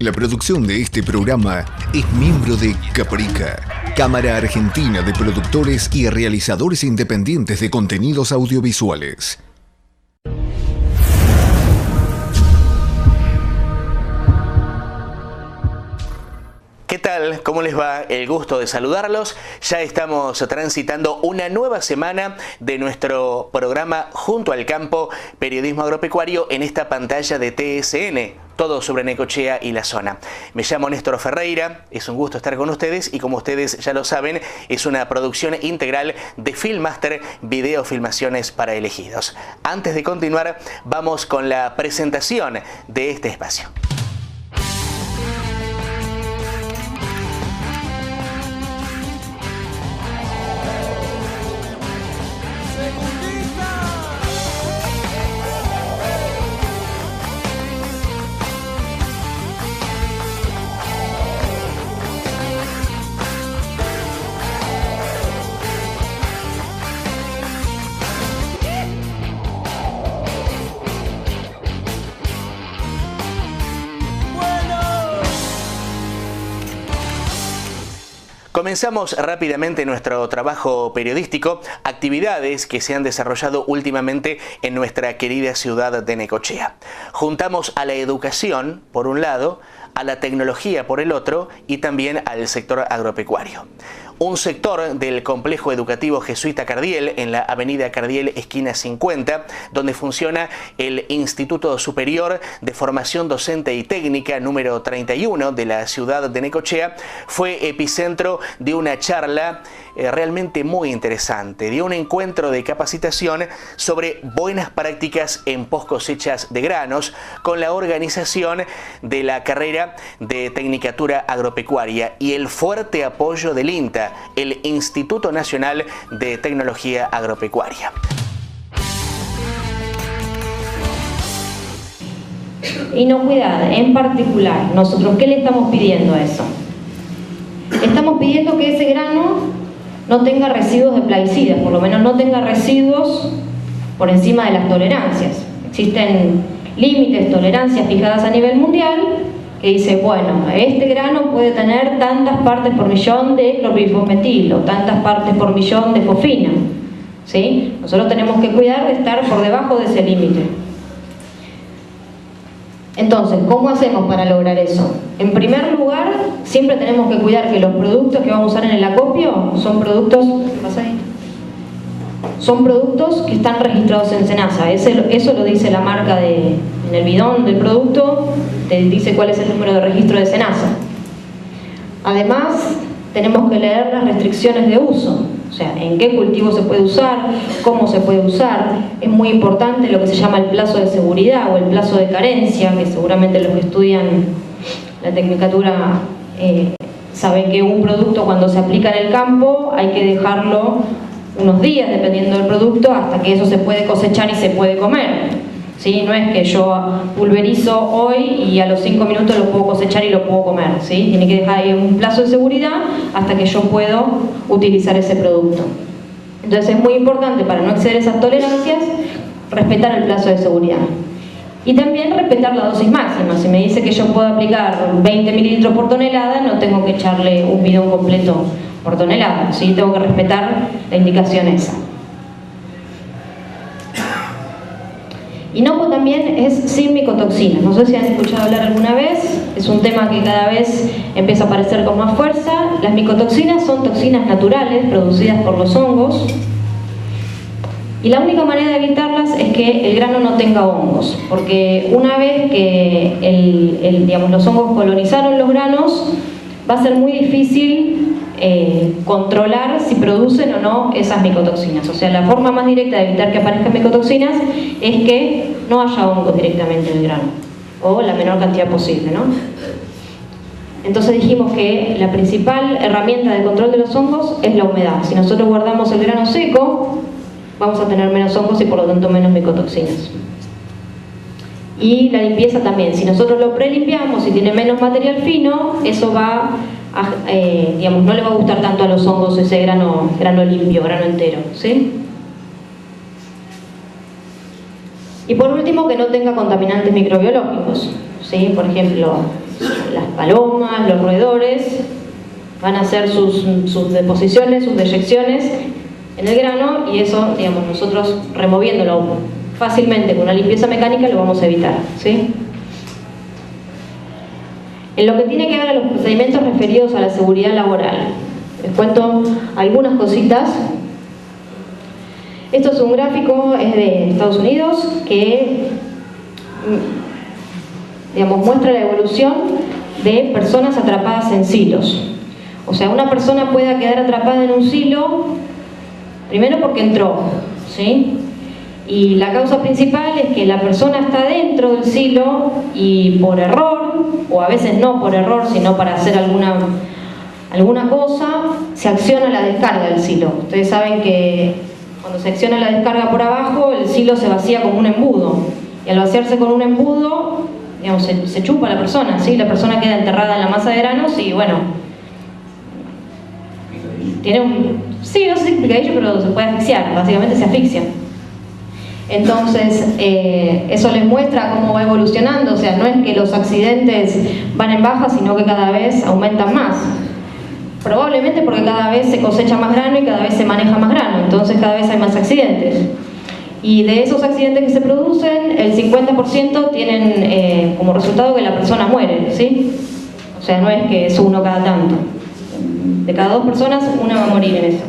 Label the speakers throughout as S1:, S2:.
S1: La producción de este programa es miembro de Caprica, Cámara Argentina de Productores y Realizadores Independientes de Contenidos Audiovisuales.
S2: ¿Qué tal? ¿Cómo les va? El gusto de saludarlos. Ya estamos transitando una nueva semana de nuestro programa Junto al Campo, Periodismo Agropecuario, en esta pantalla de TSN, todo sobre Necochea y la zona. Me llamo Néstor Ferreira, es un gusto estar con ustedes y como ustedes ya lo saben, es una producción integral de Filmmaster, Video Filmaciones para Elegidos. Antes de continuar, vamos con la presentación de este espacio. Comenzamos rápidamente nuestro trabajo periodístico, actividades que se han desarrollado últimamente en nuestra querida ciudad de Necochea. Juntamos a la educación, por un lado, a la tecnología por el otro y también al sector agropecuario. Un sector del complejo educativo jesuita Cardiel, en la avenida Cardiel, esquina 50, donde funciona el Instituto Superior de Formación Docente y Técnica número 31 de la ciudad de Necochea, fue epicentro de una charla realmente muy interesante, de un encuentro de capacitación sobre buenas prácticas en post cosechas de granos, con la organización de la carrera de Tecnicatura Agropecuaria y el fuerte apoyo del INTA, el Instituto Nacional de Tecnología Agropecuaria.
S3: Inocuidad, en particular, nosotros, ¿qué le estamos pidiendo a eso? Estamos pidiendo que ese grano no tenga residuos de plaguicidas, por lo menos no tenga residuos por encima de las tolerancias. Existen límites, tolerancias fijadas a nivel mundial, que dice, bueno, este grano puede tener tantas partes por millón de clorpirifosmetil o tantas partes por millón de fosfina, ¿sí? Nosotros tenemos que cuidar de estar por debajo de ese límite. Entonces, ¿cómo hacemos para lograr eso? En primer lugar, siempre tenemos que cuidar que los productos que vamos a usar en el acopio son productos... ¿Qué pasa ahí? Son productos que están registrados en SENASA. Eso lo dice la marca en el bidón del producto, te dice cuál es el número de registro de SENASA. Además, tenemos que leer las restricciones de uso, o sea, en qué cultivo se puede usar, cómo se puede usar. Es muy importante lo que se llama el plazo de seguridad o el plazo de carencia, que seguramente los que estudian la tecnicatura saben que un producto cuando se aplica en el campo hay que dejarlo unos días, dependiendo del producto, hasta que eso se puede cosechar y se puede comer, ¿sí? No es que yo pulverizo hoy y a los 5 minutos lo puedo cosechar y lo puedo comer, ¿sí? Tiene que dejar ahí un plazo de seguridad hasta que yo puedo utilizar ese producto. Entonces es muy importante, para no exceder esas tolerancias, respetar el plazo de seguridad. Y también respetar la dosis máxima. Si me dice que yo puedo aplicar 20 mililitros por tonelada, no tengo que echarle un bidón completo por tonelada, ¿sí? Tengo que respetar la indicación esa. Inocuo también es sin micotoxinas. No sé si han escuchado hablar alguna vez, es un tema que cada vez empieza a aparecer con más fuerza. Las micotoxinas son toxinas naturales producidas por los hongos y la única manera de evitarlas es que el grano no tenga hongos, porque una vez que los hongos colonizaron los granos, va a ser muy difícil controlar si producen o no esas micotoxinas. O sea, la forma más directa de evitar que aparezcan micotoxinas es que no haya hongos directamente en el grano, o la menor cantidad posible, ¿no? Entonces dijimos que la principal herramienta de control de los hongos es la humedad. Si nosotros guardamos el grano seco, vamos a tener menos hongos y por lo tanto menos micotoxinas. Y la limpieza también. Si nosotros lo prelimpiamos y tiene menos material fino, eso va no le va a gustar tanto a los hongos ese grano limpio, grano entero, ¿sí? Y por último, que no tenga contaminantes microbiológicos, ¿sí? Por ejemplo, las palomas, los roedores, van a hacer sus deposiciones, sus deyecciones en el grano, y eso, digamos, nosotros removiéndolo fácilmente con una limpieza mecánica lo vamos a evitar, ¿sí? En lo que tiene que ver a los procedimientos referidos a la seguridad laboral, les cuento algunas cositas. Esto es un gráfico, es de Estados Unidos, que, digamos, muestra la evolución de personas atrapadas en silos. O sea, una persona puede quedar atrapada en un silo, primero porque entró, ¿sí? Y la causa principal es que la persona está dentro del silo y por error, o a veces no por error, sino para hacer alguna cosa, se acciona la descarga del silo. Ustedes saben que cuando se acciona la descarga por abajo, el silo se vacía como un embudo. Y al vaciarse con un embudo, digamos, se chupa a la persona, ¿sí? La persona queda enterrada en la masa de granos y, bueno, tiene un... Sí, no sé si explicadillo, pero se puede asfixiar, básicamente se asfixia. Entonces, eso les muestra cómo va evolucionando, o sea, no es que los accidentes van en baja, sino que cada vez aumentan más. Probablemente porque cada vez se cosecha más grano y cada vez se maneja más grano, entonces cada vez hay más accidentes. Y de esos accidentes que se producen, el 50% tienen como resultado que la persona muere, ¿sí? O sea, no es que es uno cada tanto. De cada 2 personas, una va a morir en eso.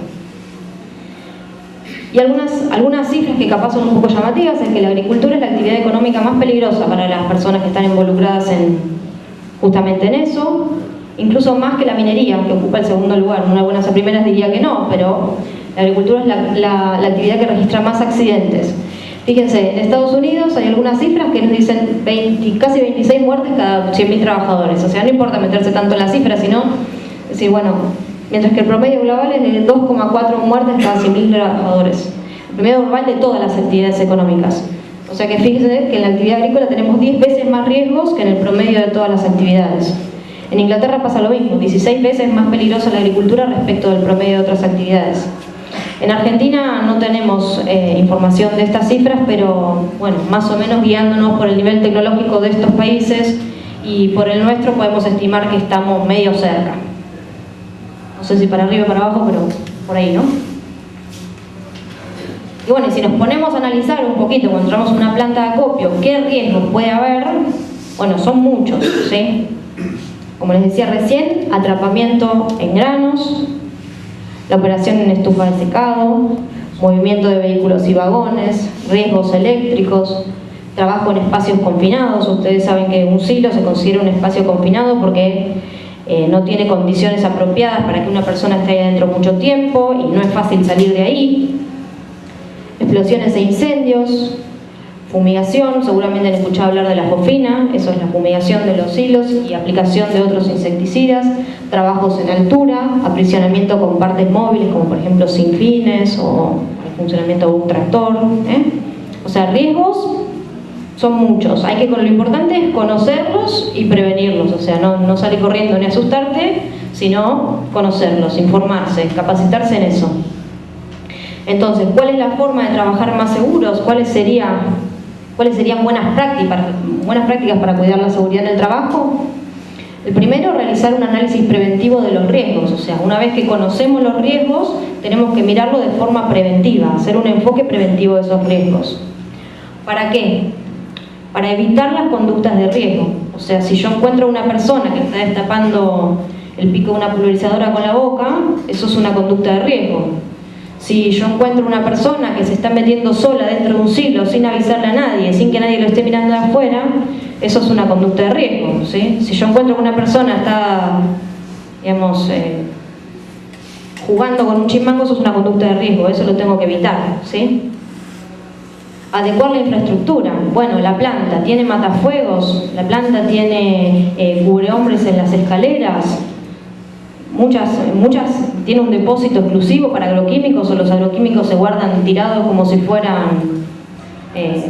S3: Y algunas cifras que capaz son un poco llamativas es que la agricultura es la actividad económica más peligrosa para las personas que están involucradas justamente en eso, incluso más que la minería, que ocupa el segundo lugar. Una buena a primeras diría que no, pero la agricultura es la actividad que registra más accidentes. Fíjense, en Estados Unidos hay algunas cifras que nos dicen casi 26 muertes cada 100.000 trabajadores. O sea, no importa meterse tanto en las cifras, sino decir, bueno, mientras que el promedio global es de 2,4 muertes cada 100.000 trabajadores. El promedio global de todas las actividades económicas. O sea que fíjense que en la actividad agrícola tenemos 10 veces más riesgos que en el promedio de todas las actividades. En Inglaterra pasa lo mismo, 16 veces más peligrosa la agricultura respecto del promedio de otras actividades. En Argentina no tenemos información de estas cifras, pero bueno, más o menos guiándonos por el nivel tecnológico de estos países y por el nuestro podemos estimar que estamos medio cerca. No sé si para arriba o para abajo, pero por ahí, ¿no? Y bueno, y si nos ponemos a analizar un poquito, cuando entramos en una planta de acopio, ¿qué riesgos puede haber? Bueno, son muchos, ¿sí? Como les decía recién, atrapamiento en granos, la operación en estufa de secado, movimiento de vehículos y vagones, riesgos eléctricos, trabajo en espacios confinados. Ustedes saben que un silo se considera un espacio confinado porque no tiene condiciones apropiadas para que una persona esté ahí adentro mucho tiempo y no es fácil salir de ahí. Explosiones e incendios, fumigación, seguramente han escuchado hablar de la fofina, eso es la fumigación de los silos y aplicación de otros insecticidas, trabajos en altura, aprisionamiento con partes móviles como por ejemplo sinfines o el funcionamiento de un tractor, O sea, riesgos son muchos, lo importante es conocerlos y prevenirlos, o sea, no salir corriendo ni asustarte, sino conocerlos, informarse, capacitarse en eso. Entonces, ¿cuál es la forma de trabajar más seguros? ¿Cuáles serían buenas prácticas para cuidar la seguridad en el trabajo? El primero, realizar un análisis preventivo de los riesgos, o sea, una vez que conocemos los riesgos, tenemos que mirarlo de forma preventiva, hacer un enfoque preventivo de esos riesgos. ¿Para qué? Para evitar las conductas de riesgo. O sea, si yo encuentro a una persona que está destapando el pico de una pulverizadora con la boca, eso es una conducta de riesgo. Si yo encuentro una persona que se está metiendo sola dentro de un silo sin avisarle a nadie, sin que nadie lo esté mirando de afuera, eso es una conducta de riesgo, ¿sí? Si yo encuentro que una persona está, digamos, jugando con un chimango, eso es una conducta de riesgo, eso lo tengo que evitar, ¿sí? Adecuar la infraestructura. Bueno, la planta tiene matafuegos, la planta tiene cubrehombres en las escaleras, muchas tienen un depósito exclusivo para agroquímicos o los agroquímicos se guardan tirados como si fueran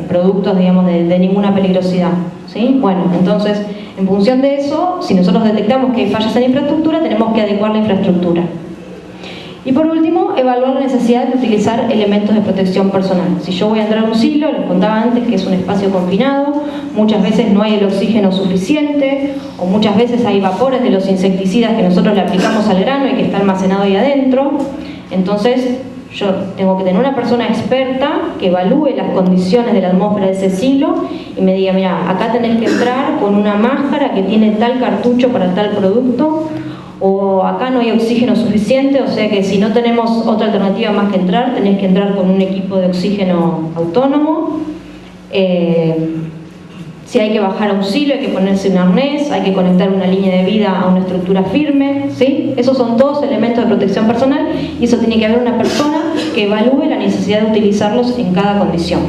S3: productos, digamos, de ninguna peligrosidad, ¿sí? Bueno, entonces, en función de eso, si nosotros detectamos que hay fallas en infraestructura, tenemos que adecuar la infraestructura. Y por último, evaluar la necesidad de utilizar elementos de protección personal. Si yo voy a entrar a un silo, les contaba antes que es un espacio confinado, muchas veces no hay el oxígeno suficiente, o muchas veces hay vapores de los insecticidas que nosotros le aplicamos al grano y que está almacenado ahí adentro. Entonces, yo tengo que tener una persona experta que evalúe las condiciones de la atmósfera de ese silo y me diga, mira, acá tenés que entrar con una máscara que tiene tal cartucho para tal producto, o acá no hay oxígeno suficiente, o sea que si no tenemos otra alternativa más que entrar, tenés que entrar con un equipo de oxígeno autónomo. Si hay que bajar a un silo, hay que ponerse un arnés, hay que conectar una línea de vida a una estructura firme, ¿sí? Esos son todos elementos de protección personal y eso tiene que haber una persona que evalúe la necesidad de utilizarlos en cada condición.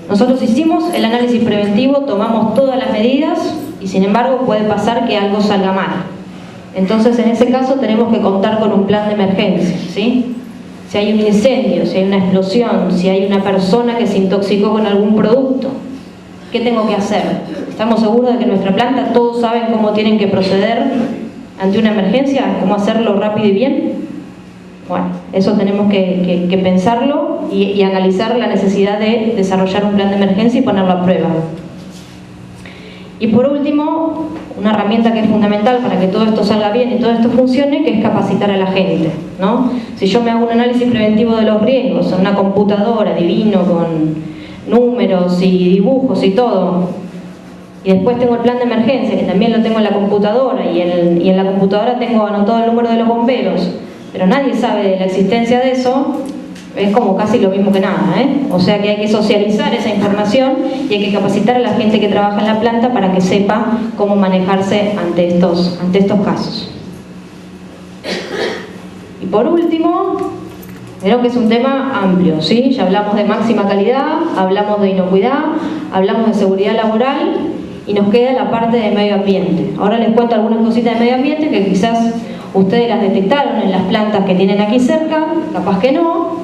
S3: Nosotros hicimos el análisis preventivo, tomamos todas las medidas y sin embargo puede pasar que algo salga mal. Entonces en ese caso tenemos que contar con un plan de emergencia, ¿sí? Si hay un incendio, si hay una explosión, si hay una persona que se intoxicó con algún producto, ¿qué tengo que hacer? ¿Estamos seguros de que en nuestra planta todos saben cómo tienen que proceder ante una emergencia? ¿Cómo hacerlo rápido y bien? Bueno, eso tenemos que pensarlo y analizar la necesidad de desarrollar un plan de emergencia y ponerlo a prueba. Y por último, una herramienta que es fundamental para que todo esto salga bien y todo esto funcione, que es capacitar a la gente, ¿no? Si yo me hago un análisis preventivo de los riesgos en una computadora divino con números y dibujos y todo, y después tengo el plan de emergencia, que también lo tengo en la computadora, y en la computadora tengo anotado el número de los bomberos, pero nadie sabe de la existencia de eso, es como casi lo mismo que nada, O sea que hay que socializar esa información y hay que capacitar a la gente que trabaja en la planta para que sepa cómo manejarse ante estos casos. Y por último, creo que es un tema amplio, ¿sí? Ya hablamos de máxima calidad, hablamos de inocuidad, hablamos de seguridad laboral y nos queda la parte de medio ambiente. Ahora les cuento algunas cositas de medio ambiente que quizás ustedes las detectaron en las plantas que tienen aquí cerca, capaz que no.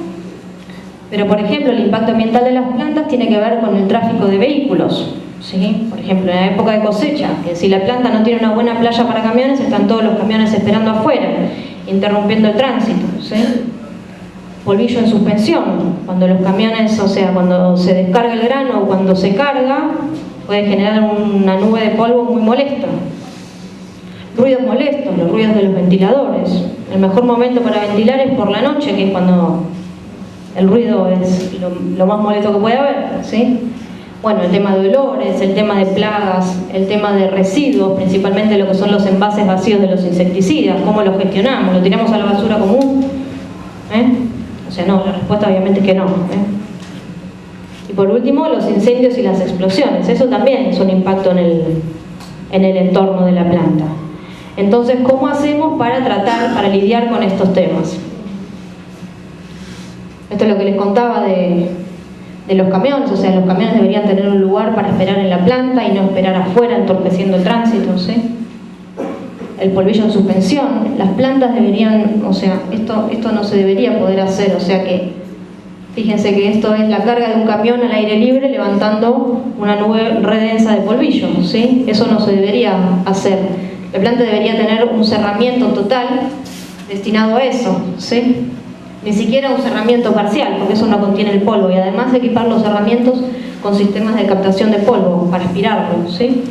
S3: Pero, por ejemplo, el impacto ambiental de las plantas tiene que ver con el tráfico de vehículos, ¿sí? Por ejemplo, en la época de cosecha, que si la planta no tiene una buena playa para camiones, están todos los camiones esperando afuera, interrumpiendo el tránsito, ¿sí? Polvillo en suspensión, cuando los camiones, o sea, cuando se descarga el grano o cuando se carga, puede generar una nube de polvo muy molesta. Ruidos molestos, los ruidos de los ventiladores. El mejor momento para ventilar es por la noche, que es cuando el ruido es lo más molesto que puede haber, ¿sí? Bueno, el tema de olores, el tema de plagas, el tema de residuos, principalmente lo que son los envases vacíos de los insecticidas, ¿cómo los gestionamos? ¿Lo tiramos a la basura común? O sea, no, la respuesta obviamente es que no. Y por último, los incendios y las explosiones. Eso también es un impacto en el entorno de la planta. Entonces, ¿cómo hacemos para lidiar con estos temas? Esto es lo que les contaba de los camiones, o sea, los camiones deberían tener un lugar para esperar en la planta y no esperar afuera entorpeciendo el tránsito, ¿sí? El polvillo en suspensión, las plantas deberían, o sea, esto no se debería poder hacer, o sea que, fíjense que esto es la carga de un camión al aire libre levantando una nube re densa de polvillo, ¿sí? Eso no se debería hacer. La planta debería tener un cerramiento total destinado a eso, ¿sí? Ni siquiera un cerramiento parcial, porque eso no contiene el polvo, y además equipar los cerramientos con sistemas de captación de polvo para aspirarlo, ¿sí?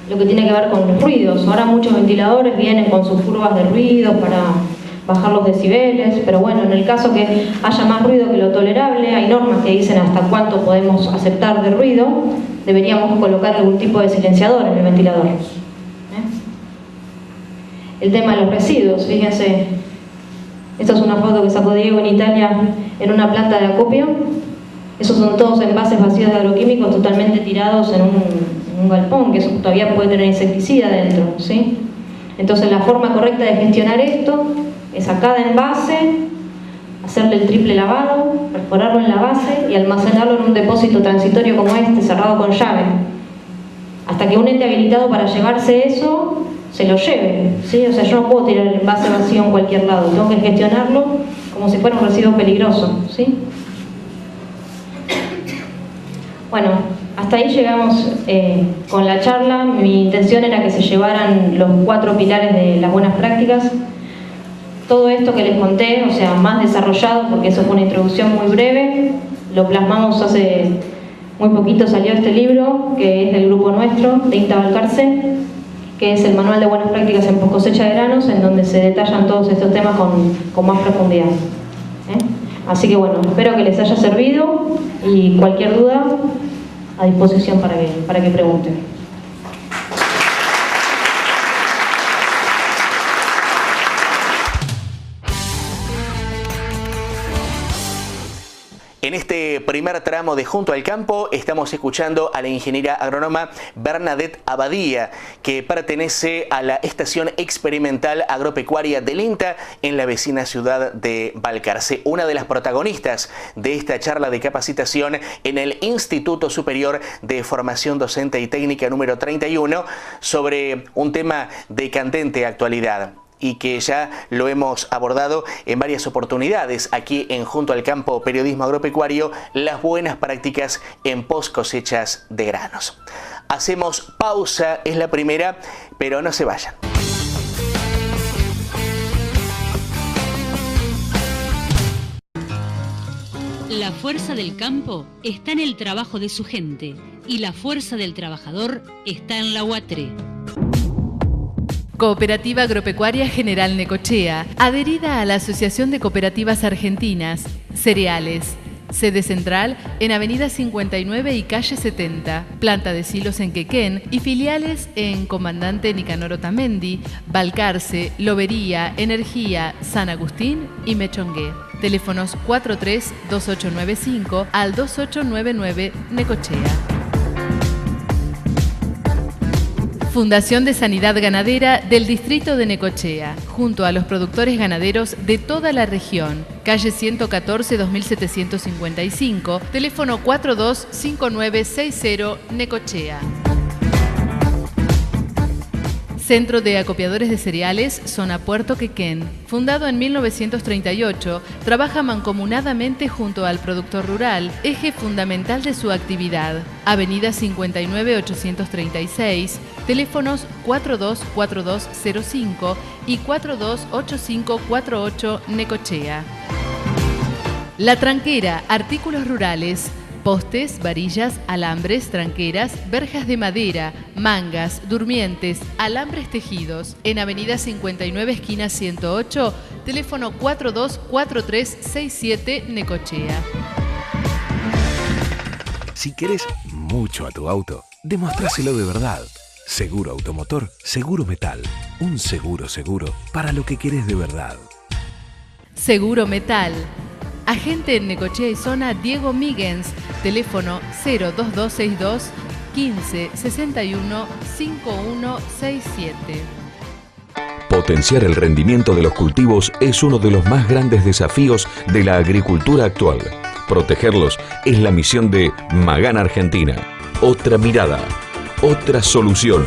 S3: Lo que tiene que ver con los ruidos. Ahora muchos ventiladores vienen con sus curvas de ruido para bajar los decibeles, pero bueno, en el caso que haya más ruido que lo tolerable, hay normas que dicen hasta cuánto podemos aceptar de ruido, deberíamos colocar algún tipo de silenciador en el ventilador. El tema de los residuos, fíjense, esta es una foto que sacó Diego en Italia en una planta de acopio. Esos son todos envases vacíos de agroquímicos totalmente tirados en un galpón, que eso todavía puede tener insecticida dentro, ¿sí? Entonces la forma correcta de gestionar esto es a cada envase hacerle el triple lavado, perforarlo en la base y almacenarlo en un depósito transitorio como este, cerrado con llave, hasta que un ente habilitado para llevarse eso se lo lleve, ¿sí? O sea, yo no puedo tirar el envase vacío en cualquier lado, tengo que gestionarlo como si fuera un residuo peligroso, ¿sí? Bueno, hasta ahí llegamos con la charla. Mi intención era que se llevaran los 4 pilares de las buenas prácticas. Todo esto que les conté, o sea, más desarrollado, porque eso fue una introducción muy breve, lo plasmamos hace muy poquito, salió este libro, que es del grupo nuestro, de INTA Balcarce, que es el Manual de Buenas Prácticas en Post Cosecha de Granos, en donde se detallan todos estos temas con más profundidad. Así que bueno, espero que les haya servido y cualquier duda a disposición para que pregunten.
S2: En este primer tramo de Junto al Campo estamos escuchando a la ingeniera agrónoma Bernadette Abadía, que pertenece a la Estación Experimental Agropecuaria del INTA en la vecina ciudad de Balcarce, una de las protagonistas de esta charla de capacitación en el Instituto Superior de Formación Docente y Técnica número 31 sobre un tema de candente actualidad, y que ya lo hemos abordado en varias oportunidades aquí en Junto al Campo Periodismo Agropecuario, las buenas prácticas en post cosechas de granos. Hacemos pausa, es la primera, pero no se vayan.
S4: La fuerza del campo está en el trabajo de su gente y la fuerza del trabajador está en la UATRE.
S5: Cooperativa Agropecuaria General Necochea, adherida a la Asociación de Cooperativas Argentinas, Cereales. Sede central en Avenida 59 y Calle 70, planta de silos en Quequén y filiales en Comandante Nicanor Otamendi, Balcarce, Lobería, Energía, San Agustín y Mechongué. Teléfonos 43-2895 al 2899 Necochea. Fundación de Sanidad Ganadera del Distrito de Necochea, junto a los productores ganaderos de toda la región. Calle 114, 2755, teléfono 425960, Necochea. Centro de Acopiadores de Cereales, Zona Puerto Quequén. Fundado en 1938, trabaja mancomunadamente junto al productor rural, eje fundamental de su actividad. Avenida 59-836, teléfonos 424205 y 428548, Necochea. La Tranquera, artículos rurales. Postes, varillas, alambres, tranqueras, verjas de madera, mangas, durmientes, alambres tejidos. En Avenida 59, esquina 108, teléfono 424367, Necochea.
S6: Si querés mucho a tu auto, demostráselo de verdad. Seguro Automotor, Seguro Metal. Un seguro para lo que querés de verdad.
S5: Seguro Metal. Agente en Necochea y zona Diego Míguez, teléfono 02262 15 61 5167.
S7: Potenciar el rendimiento de los cultivos es uno de los más grandes desafíos de la agricultura actual. Protegerlos es la misión de Magan Argentina. Otra mirada, otra solución,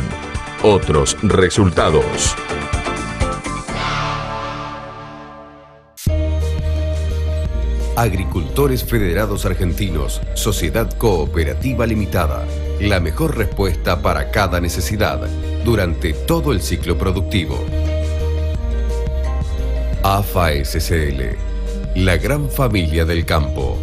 S7: otros resultados.
S8: Agricultores Federados Argentinos, Sociedad Cooperativa Limitada. La mejor respuesta para cada necesidad durante todo el ciclo productivo. AFA SCL, la gran familia del campo.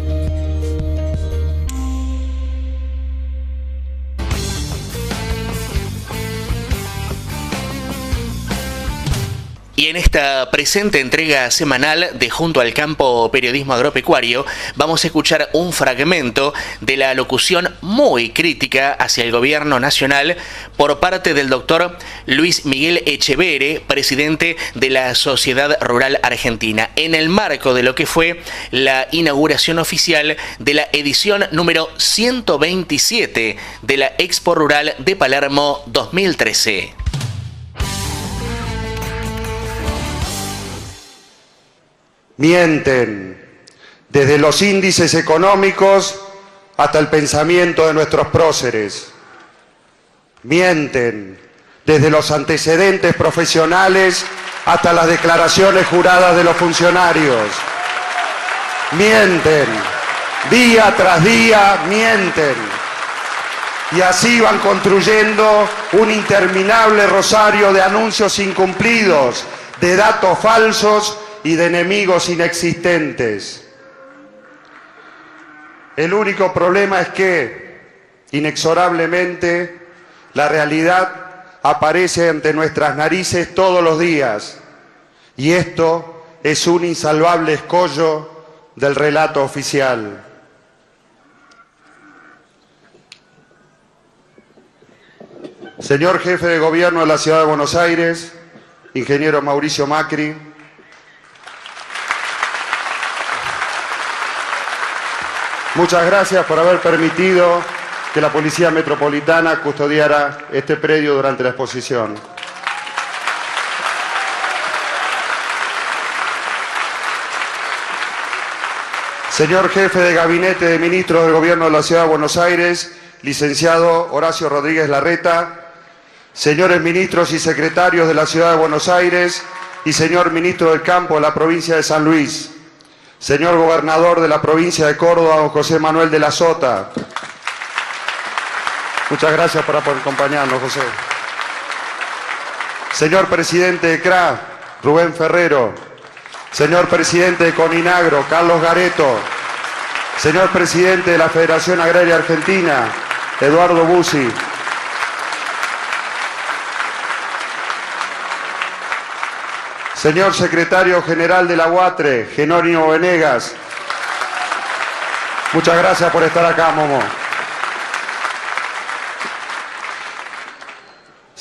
S2: Y en esta presente entrega semanal de Junto al Campo Periodismo Agropecuario vamos a escuchar un fragmento de la locución muy crítica hacia el gobierno nacional por parte del doctor Luis Miguel Echevere, presidente de la Sociedad Rural Argentina, en el marco de lo que fue la inauguración oficial de la edición número 127 de la Expo Rural de Palermo 2013.
S9: Mienten, desde los índices económicos hasta el pensamiento de nuestros próceres. Mienten, desde los antecedentes profesionales hasta las declaraciones juradas de los funcionarios. Mienten, día tras día mienten. Y así van construyendo un interminable rosario de anuncios incumplidos, de datos falsos y de enemigos inexistentes. El único problema es que, inexorablemente, la realidad aparece ante nuestras narices todos los días. Y esto es un insalvable escollo del relato oficial. Señor Jefe de Gobierno de la Ciudad de Buenos Aires, ingeniero Mauricio Macri, muchas gracias por haber permitido que la Policía Metropolitana custodiara este predio durante la exposición. Señor Jefe de Gabinete de Ministros del Gobierno de la Ciudad de Buenos Aires, licenciado Horacio Rodríguez Larreta, señores ministros y secretarios de la Ciudad de Buenos Aires y señor ministro del Campo de la provincia de San Luis, señor gobernador de la provincia de Córdoba, don José Manuel de la Sota. Muchas gracias por acompañarnos, José. Señor presidente de CRA, Rubén Ferrero. Señor presidente de Coninagro, Carlos Gareto. Señor presidente de la Federación Agraria Argentina, Eduardo Bussi. Señor secretario general de la UATRE, Jerónimo Venegas. Muchas gracias por estar acá, Momo.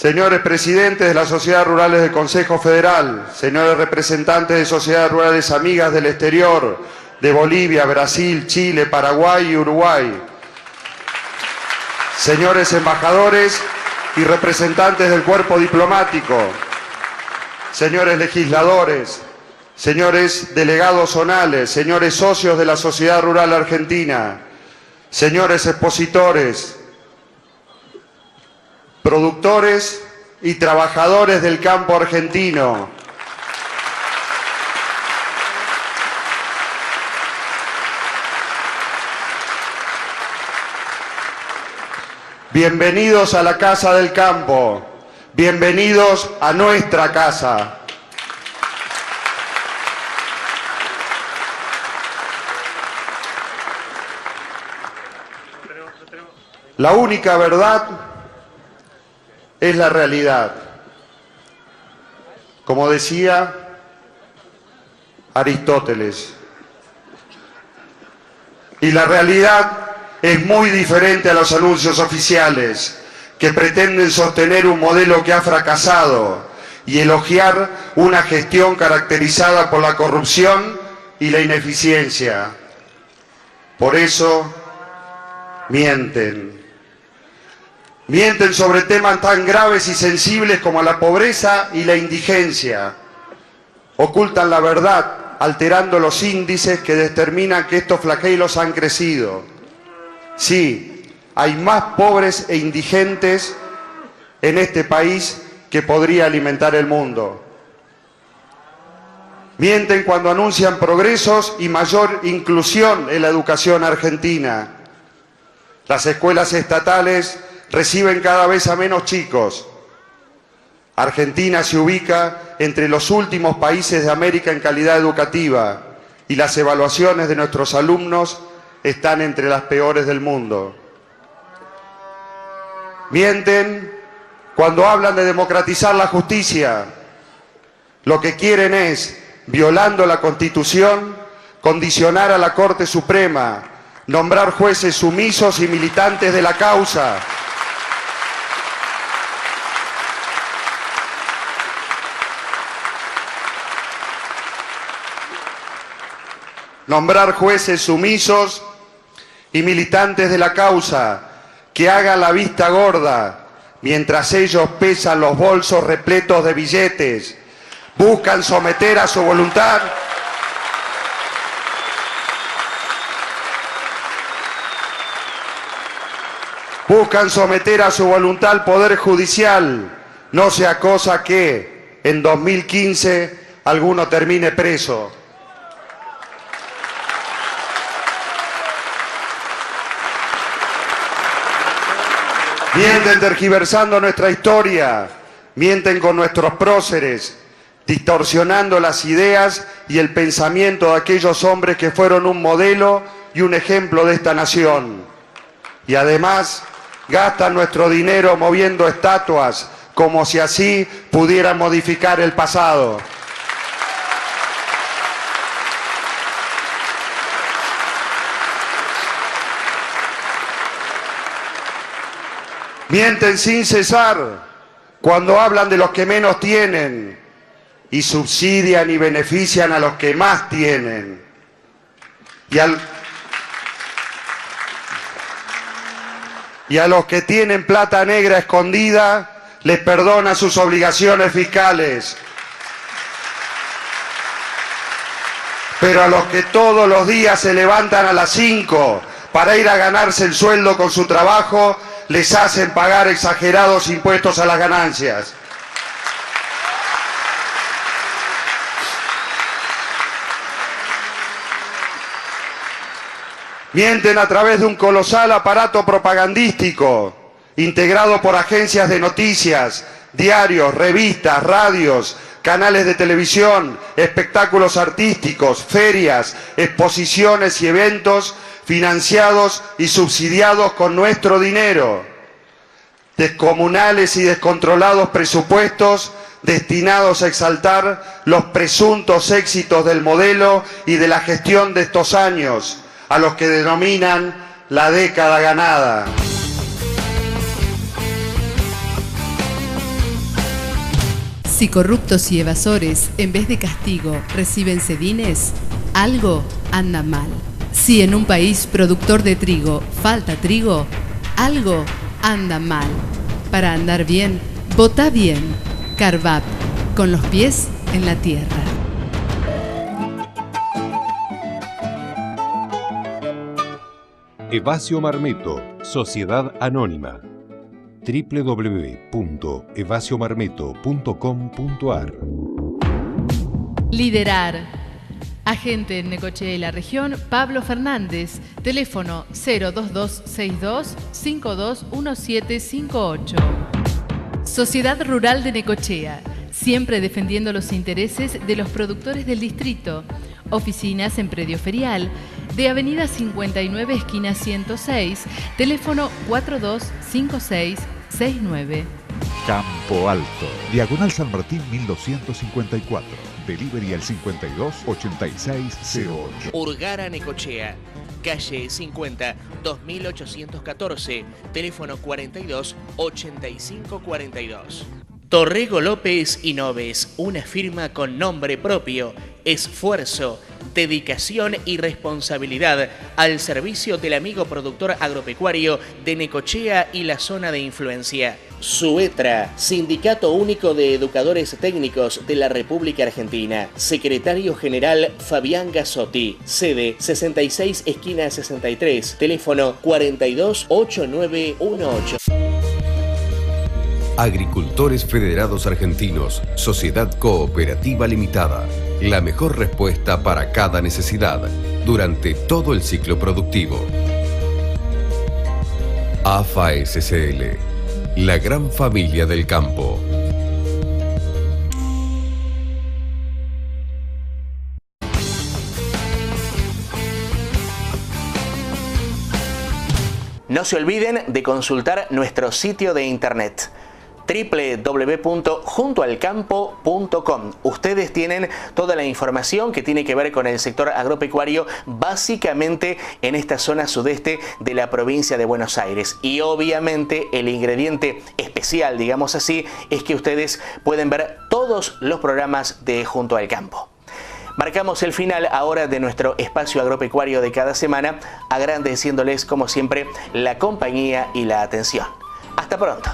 S9: Señores presidentes de las sociedades rurales del Consejo Federal, señores representantes de sociedades rurales amigas del exterior, de Bolivia, Brasil, Chile, Paraguay y Uruguay, señores embajadores y representantes del cuerpo diplomático, señores legisladores, señores delegados zonales, señores socios de la Sociedad Rural Argentina, señores expositores, productores y trabajadores del campo argentino, bienvenidos a la Casa del Campo, bienvenidos a nuestra casa. La única verdad es la realidad. Como decía Aristóteles. Y la realidad es muy diferente a los anuncios oficiales, que pretenden sostener un modelo que ha fracasado y elogiar una gestión caracterizada por la corrupción y la ineficiencia. Por eso mienten. Mienten sobre temas tan graves y sensibles como la pobreza y la indigencia. Ocultan la verdad, alterando los índices que determinan que estos flagelos han crecido. Sí, hay más pobres e indigentes en este país que podría alimentar el mundo. Mienten cuando anuncian progresos y mayor inclusión en la educación argentina. Las escuelas estatales reciben cada vez a menos chicos. Argentina se ubica entre los últimos países de América en calidad educativa y las evaluaciones de nuestros alumnos están entre las peores del mundo. Mienten cuando hablan de democratizar la justicia. Lo que quieren es, violando la Constitución, condicionar a la Corte Suprema, nombrar jueces sumisos y militantes de la causa. Nombrar jueces sumisos y militantes de la causa que hagan la vista gorda mientras ellos pesan los bolsos repletos de billetes, buscan someter a su voluntad al Poder Judicial, no sea cosa que en 2015 alguno termine preso. Mienten tergiversando nuestra historia, mienten con nuestros próceres, distorsionando las ideas y el pensamiento de aquellos hombres que fueron un modelo y un ejemplo de esta nación. Y además gastan nuestro dinero moviendo estatuas como si así pudieran modificar el pasado. Mienten sin cesar cuando hablan de los que menos tienen y subsidian y benefician a los que más tienen. Y a los que tienen plata negra escondida, les perdona sus obligaciones fiscales. Pero a los que todos los días se levantan a las 5 para ir a ganarse el sueldo con su trabajo, les hacen pagar exagerados impuestos a las ganancias. Mienten a través de un colosal aparato propagandístico, integrado por agencias de noticias, diarios, revistas, radios, canales de televisión, espectáculos artísticos, ferias, exposiciones y eventos financiados y subsidiados con nuestro dinero. Descomunales y descontrolados presupuestos destinados a exaltar los presuntos éxitos del modelo y de la gestión de estos años, a los que denominan la década ganada.
S5: Si corruptos y evasores, en vez de castigo, reciben sedines, algo anda mal. Si en un país productor de trigo falta trigo, algo anda mal. Para andar bien, vota bien. Carvap, con los pies en la tierra.
S10: Evasio Marmetto, Sociedad Anónima. www.evaciomarmetto.com.ar.
S5: Liderar. Agente en Necochea y la región, Pablo Fernández. Teléfono 02262 521758. Sociedad Rural de Necochea. Siempre defendiendo los intereses de los productores del distrito. Oficinas en Predio Ferial, de Avenida 59, esquina 106, teléfono 425669.
S11: Campo Alto, Diagonal San Martín 1254. Delivery al 528608.
S2: Urgara Necochea, calle 50, 2814, teléfono 42 85 42. Torrego López y Noves, una firma con nombre propio, esfuerzo, dedicación y responsabilidad al servicio del amigo productor agropecuario de Necochea y la zona de influencia. SUETRA, Sindicato Único de Educadores Técnicos de la República Argentina. Secretario General Fabián Gazzotti. Sede 66 esquina 63. Teléfono 428918.
S8: Agricultores Federados Argentinos, Sociedad Cooperativa Limitada. La mejor respuesta para cada necesidad durante todo el ciclo productivo. AFA SCL, la gran familia del campo.
S2: No se olviden de consultar nuestro sitio de internet www.juntoalcampo.com. Ustedes tienen toda la información que tiene que ver con el sector agropecuario, básicamente en esta zona sudeste de la provincia de Buenos Aires. Y obviamente el ingrediente especial, digamos así, es que ustedes pueden ver todos los programas de Junto al Campo. Marcamos el final ahora de nuestro espacio agropecuario de cada semana, agradeciéndoles como siempre la compañía y la atención. Hasta pronto.